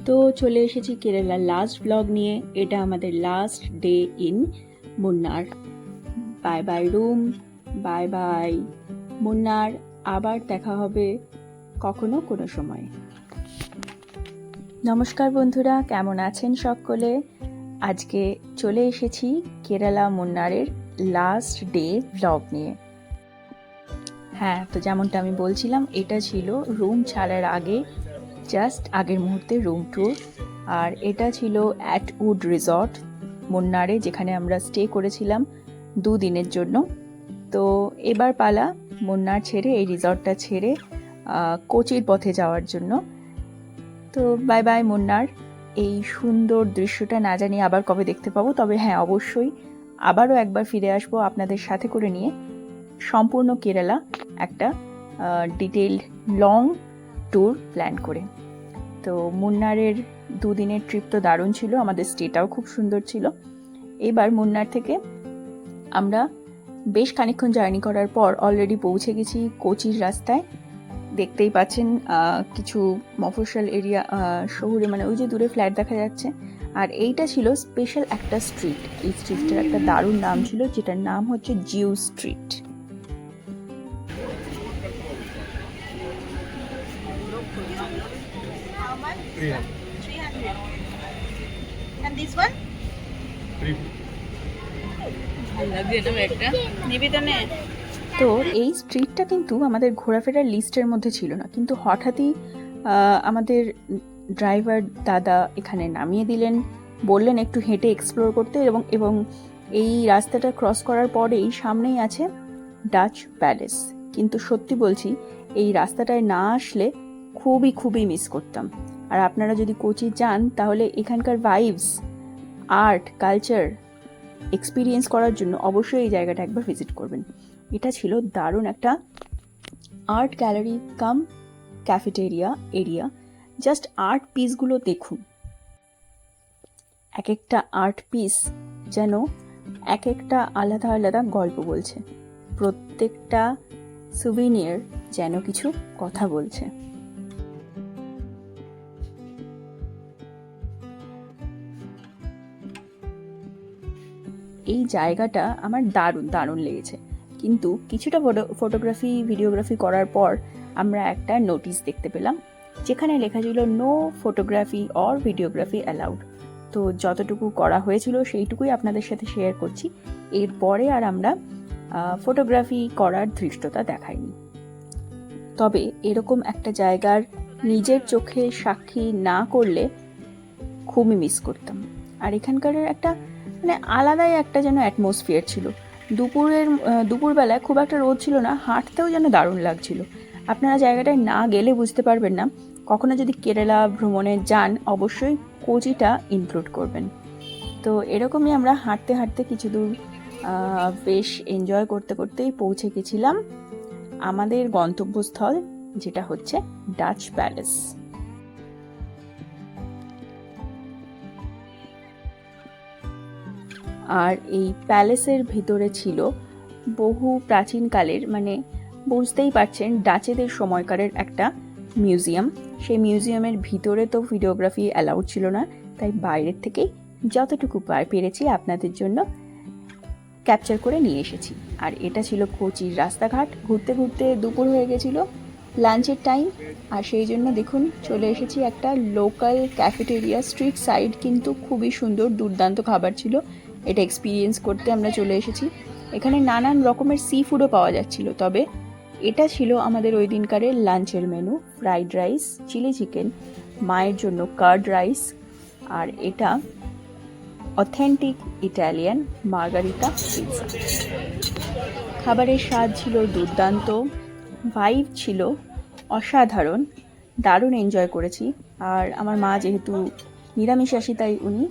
তো চলে এসেছি কেরালার লাস্ট ব্লগ নিয়ে। এটা আমাদের last day in Munnar. Bye bye room, bye bye Munnar. আবার দেখা হবে কখনো কোনো সময়। নমস্কার বন্ধুরা, কেমন আছেন সকলে? আজকে চলে এসেছি কেরালা মুন্নারের লাস্ট ডে ব্লগ নিয়ে। হ্যাঁ, তো যেমনটা আমি বলছিলাম, এটা ছিল রুম ছাড়ার আগে, জাস্ট আগের মুহূর্তে রুম ট্যুর। আর এটা ছিল অ্যাট উড রিসর্ট মুন্নারে, যেখানে আমরা স্টে করেছিলাম 2 দিনের জন্য। তো এবার পালা মুন্নার ছেড়ে, এই রিসর্টটা ছেড়ে কোচির পথে যাওয়ার জন্য। তো বাই বাই মুন্নার। এই সুন্দর দৃশ্যটা না জানি আবার কবে দেখতে পাবো, তবে হ্যাঁ, অবশ্যই আবারও একবার ফিরে আসবো আপনাদের সাথে করে নিয়ে, সম্পূর্ণ কেরালা একটা ডিটেইলড লং ট্যুর প্ল্যান করে। তো মুন্নারের 2 দিনের ট্রিপ তো দারুণ ছিল, আমাদের স্টেটাও খুব সুন্দর ছিল। এবার মুন্নার থেকে আমরা বেশ খানিকক্ষণ জার্নি করার পর অলরেডি পৌঁছে গেছি কোচির রাস্তায়। দেখতেই পাচ্ছেন কিছু মফস্বল এরিয়া শহুরে, মানে ওই যে দূরে ফ্ল্যাট দেখা যাচ্ছে। আর এইটা ছিল স্পেশাল একটা স্ট্রিট। এই স্ট্রিটটার একটা দারুণ নাম ছিল, যেটার নাম হচ্ছে জিউ স্ট্রিট। And this one? তো এই স্ট্রিটটা কিন্তু আমাদের ঘোরাফেরার লিস্টের মধ্যে ছিল না, কিন্তু হঠাৎই আমাদের ড্রাইভার দাদা এখানে নামিয়ে দিলেন, বললেন একটু হেঁটে এক্সপ্লোর করতে। এবং এই রাস্তাটা ক্রস করার পরেই সামনেই আছে ডাচ প্যালেস। কিন্তু সত্যি বলছি, এই রাস্তাটায় না আসলে খুবই মিস করতাম। আর আপনারা যদি কোচি যান, তাহলে এখানকার ভাইবস, আর্ট, কালচার এক্সপিরিয়েন্স করার জন্য অবশ্যই এই জায়গাটা একবার ভিজিট করবেন। এটা ছিল দারুণ একটা আর্ট গ্যালারি কাম ক্যাফেটেরিয়া এরিয়া। জাস্ট আর্ট পিসগুলো দেখুন, এক একটা আর্ট পিস যেন এক একটা আলাদা আলাদা গল্প বলছে। প্রত্যেকটা সুভিনিয়ার যেন কিছু কথা বলছে। এই জায়গাটা আমার দারুণ লেগেছে। কিন্তু কিছুটা ফটোগ্রাফি ভিডিওগ্রাফি করার পর আমরা একটা নোটিশ দেখতে পেলাম, যেখানে লেখা ছিল no photography or videography allowed. তো যতটুকু করা হয়েছিল সেইটুকুই আপনাদের সাথে শেয়ার করছি। এরপরে আর আমরা ফটোগ্রাফি করার ধৃষ্টতা দেখাইনি। তবে এরকম একটা জায়গার নিজের চোখে সাক্ষী না করলে খুবই মিস করতাম। আর এখানকার একটা মানে আলাদাই একটা যেন অ্যাটমসফিয়ার ছিল। দুপুরবেলায় খুব একটা রোদ ছিল না, হাঁটতেও যেন দারুণ লাগছিল। আপনারা জায়গাটায় না গেলে বুঝতে পারবেন না। কখনো যদি কেরালা ভ্রমণে যান, অবশ্যই কোচিটা ইনক্লুড করবেন। তো এরকমই আমরা হাঁটতে হাঁটতে কিছু দূর বেশ এনজয় করতে করতেই পৌঁছে গেছিলাম আমাদের গন্তব্যস্থল, যেটা হচ্ছে ডাচ প্যালেস। আর এই প্যালেসের ভিতরে ছিল বহু প্রাচীনকালের, মানে বুঝতেই পারছেন, ডাচেদের সময়কারের একটা মিউজিয়াম। সেই মিউজিয়ামের ভিতরে তো ভিডিওগ্রাফি অ্যালাউড ছিল না, তাই বাইরের থেকেই যতটুকু পেরেছি আপনাদের জন্য ক্যাপচার করে নিয়ে এসেছি। আর এটা ছিল কোচির রাস্তাঘাট। ঘুরতে ঘুরতে দুপুর হয়ে গেছিল, লাঞ্চের টাইম। আর সেই জন্য দেখুন চলে এসেছি একটা লোকাল ক্যাফেটেরিয়া, স্ট্রিট সাইড, কিন্তু খুবই সুন্দর, দুর্দান্ত খাবার ছিল। এটা এক্সপিরিয়েন্স করতে আমরা চলে এসেছি। এখানে নানান রকমের সি ফুডও পাওয়া যাচ্ছিল। তবে এটা ছিল আমাদের ওই দিনকারের লাঞ্চের menu: fried rice, chilli chicken, মায়ের জন্য কার্ড রাইস, আর এটা অথেন্টিক ইটালিয়ান মার্গারিটা পিৎজা। খাবারের স্বাদ ছিল দুর্দান্ত, ভাইব ছিল অসাধারণ, দারুণ এনজয় করেছি। আর আমার মা যেহেতু নিরামিষাশী, তাই উনি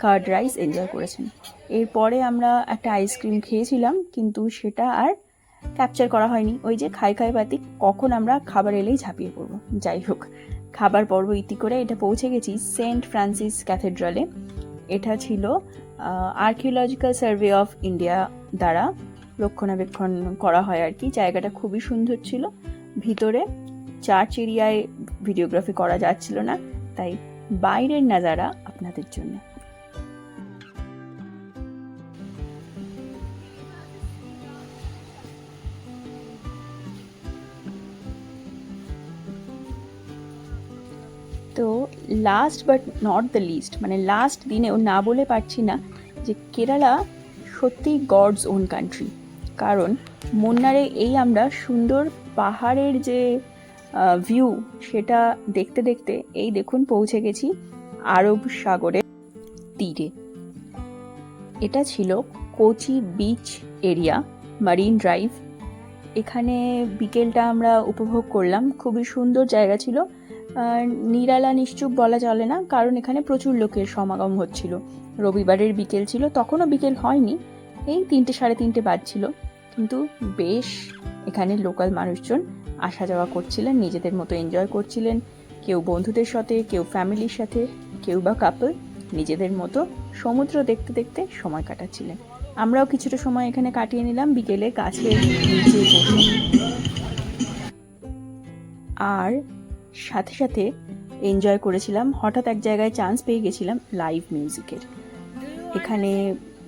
কার্ড রাইস এনজয় করেছেন। এরপরে আমরা একটা আইসক্রিম খেয়েছিলাম, কিন্তু সেটা আর ক্যাপচার করা হয়নি। ওই যে খাই বাতি, কখন আমরা খাবার এলেই ঝাঁপিয়ে পড়বো। যাই হোক, খাবার পর্ব ইতি করে এটা পৌঁছে গেছি সেন্ট ফ্রান্সিস ক্যাথেড্রালে। এটা ছিল আর্কিওলজিক্যাল সার্ভে অফ ইন্ডিয়া দ্বারা রক্ষণাবেক্ষণ করা হয় আর কি। জায়গাটা খুবই সুন্দর ছিল। ভিতরে চার্চ এরিয়ায় ভিডিওগ্রাফি করা যাচ্ছিল না, তাই বাইরের নাজারা আপনাদের জন্য। তো last but not the least, মানে লাস্ট দিনেও না বলে পারছি না যে কেরালা সত্যিই গডস ওন কান্ট্রি। কারণ মুন্নারে এই আমরা সুন্দর পাহাড়ের যে ভিউ সেটা দেখতে দেখতে এই দেখুন পৌঁছে গেছি আরব সাগরের তীরে। এটা ছিল Kochi beach area, Marine Drive. এখানে বিকেলটা আমরা উপভোগ করলাম, খুবই সুন্দর জায়গা ছিল। নিরালা নিশ্চুপ বলা চলে না, কারণ এখানে প্রচুর লোকের সমাগম হচ্ছিল। রবিবারের বিকেল ছিল, তখনও বিকেল হয়নি, এই 3টে সাড়ে 3টে বাজছিল, কিন্তু বেশ এখানে লোকাল মানুষজন আসা যাওয়া করছিলেন, নিজেদের মতো এনজয় করছিলেন, কেউ বন্ধুদের সাথে, কেউ ফ্যামিলির সাথে, কেউ বা কাপল নিজেদের মতো সমুদ্র দেখতে দেখতে সময় কাটাচ্ছিলেন। আমরাও কিছুটা সময় এখানে কাটিয়ে নিলাম বিকেলে গাছের নিচে বসে। আর সাথে সাথে এনজয় করেছিলাম, হঠাৎ এক জায়গায় চান্স পেয়ে গেছিলাম লাইভ মিউজিকের। এখানে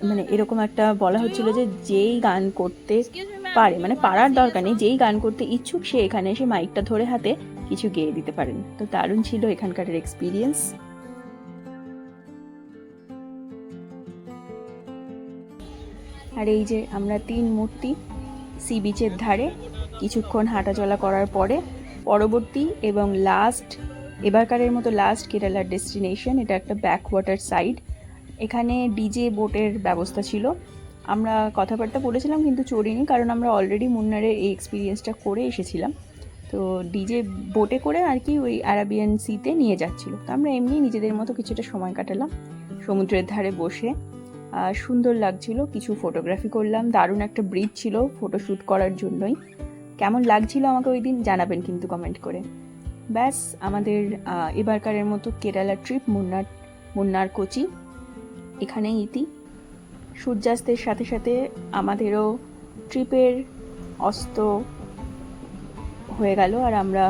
মানে এরকম একটা বলা হচ্ছিল যে যেই গান করতে পারে, মানে পারার দরকার নেই, যেই গান করতে ইচ্ছুক সে এখানে এসে মাইকটা ধরে হাতে কিছু গেয়ে দিতে পারেন। তো দারুণ ছিল এখানকার এক্সপিরিয়েন্স। আর এই যে আমরা 3 মূর্তি সি বিচের ধারে কিছুক্ষণ হাঁটাচলা করার পরে পরবর্তী এবং লাস্ট, এবারকারের মতো লাস্ট কেরালার ডেস্টিনেশন, এটা একটা ব্যাকওয়াটার সাইড। এখানে ডিজে বোটের ব্যবস্থা ছিল। আমরা কথাবার্তা বলেছিলাম কিন্তু চড়িনি, কারণ আমরা অলরেডি মুন্নারে এই এক্সপিরিয়েন্সটা করে এসেছিলাম। তো ডিজে বোটে করে আর কি ওই আরাবিয়ান সিতে নিয়ে যাচ্ছিল। তো আমরা এমনি নিজেদের মতো কিছুটা সময় কাটালাম সমুদ্রের ধারে বসে। সুন্দর লাগছিল, কিছু ফটোগ্রাফি করলাম, দারুণ একটা ব্রিজ ছিল ফটোশ্যুট করার জন্যই। কেমন লাগছিল আমাকে ওই দিন জানাবেন কিন্তু কমেন্ট করে। ব্যাস আমাদের এবারকারের মতো কেরালা ট্রিপ মুন্নার কোচি এখানেই ইতি। সূর্যাস্তের সাথে সাথে আমাদেরও ট্রিপের অস্ত হয়ে গেল, আর আমরা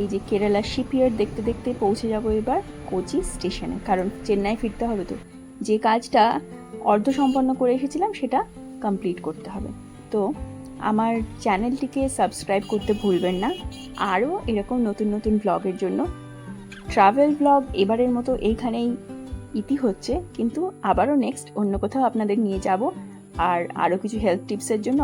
এই যে কেরালা শিপইয়ার্ড দেখতে দেখতে পৌঁছে যাব এবার কোচি স্টেশনে, কারণ চেন্নাই ফিরতে হবে। তো যে কাজটা অর্ধ সম্পন্ন করে এসেছিলাম সেটা কমপ্লিট করতে হবে। তো আমার চ্যানেলটিকে সাবস্ক্রাইব করতে ভুলবেন না। আরও এরকম নতুন নতুন ব্লগের জন্য। ট্রাভেল ব্লগ এবারের মতো এইখানেই ইতি হচ্ছে, কিন্তু আবারও নেক্সট অন্য কোথাও আপনাদের নিয়ে যাব। আর আরও কিছু হেলথ টিপসের জন্য